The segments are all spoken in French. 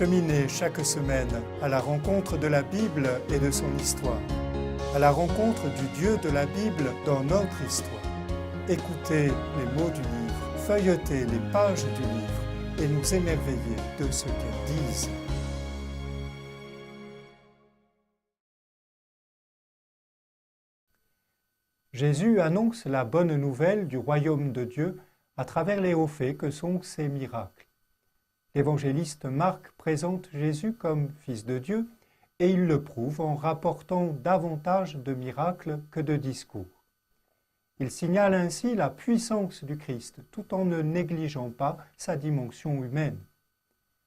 Cheminez chaque semaine à la rencontre de la Bible et de son histoire, à la rencontre du Dieu de la Bible dans notre histoire. Écoutez les mots du livre, feuilletez les pages du livre et nous émerveillez de ce qu'elles disent. Jésus annonce la bonne nouvelle du royaume de Dieu à travers les hauts faits que sont ses miracles. L'évangéliste Marc présente Jésus comme Fils de Dieu et il le prouve en rapportant davantage de miracles que de discours. Il signale ainsi la puissance du Christ tout en ne négligeant pas sa dimension humaine.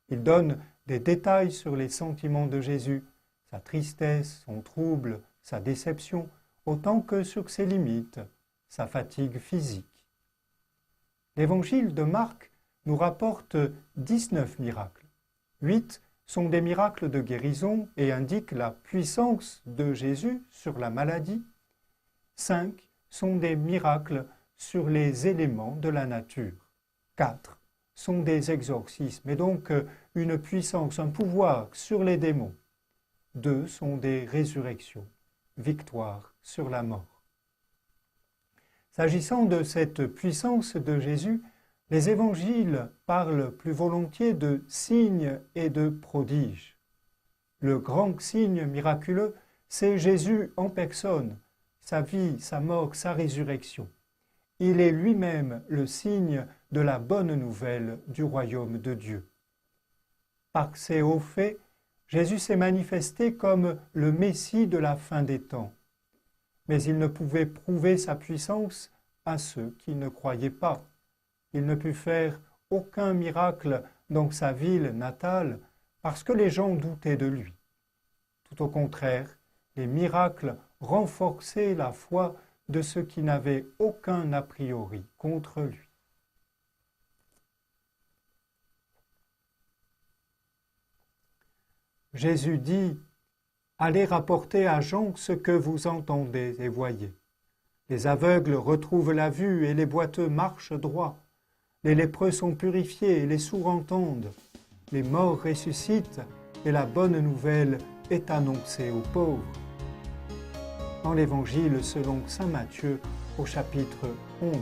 Il donne des détails sur les sentiments de Jésus, sa tristesse, son trouble, sa déception, autant que sur ses limites, sa fatigue physique. L'évangile de Marc nous rapporte 19 miracles. 8 sont des miracles de guérison et indiquent la puissance de Jésus sur la maladie. 5 sont des miracles sur les éléments de la nature. 4 sont des exorcismes et donc une puissance, un pouvoir sur les démons. 2 sont des résurrections, victoire sur la mort. S'agissant de cette puissance de Jésus, les évangiles parlent plus volontiers de signes et de prodiges. Le grand signe miraculeux, c'est Jésus en personne, sa vie, sa mort, sa résurrection. Il est lui-même le signe de la bonne nouvelle du royaume de Dieu. Par ses hauts faits, Jésus s'est manifesté comme le Messie de la fin des temps. Mais il ne pouvait prouver sa puissance à ceux qui ne croyaient pas. Il ne put faire aucun miracle dans sa ville natale parce que les gens doutaient de lui. Tout au contraire, les miracles renforçaient la foi de ceux qui n'avaient aucun a priori contre lui. Jésus dit « Allez rapporter à Jean ce que vous entendez et voyez. Les aveugles retrouvent la vue et les boiteux marchent droit. Les lépreux sont purifiés et les sourds entendent. Les morts ressuscitent et la bonne nouvelle est annoncée aux pauvres. » Dans l'Évangile selon saint Matthieu au chapitre 11.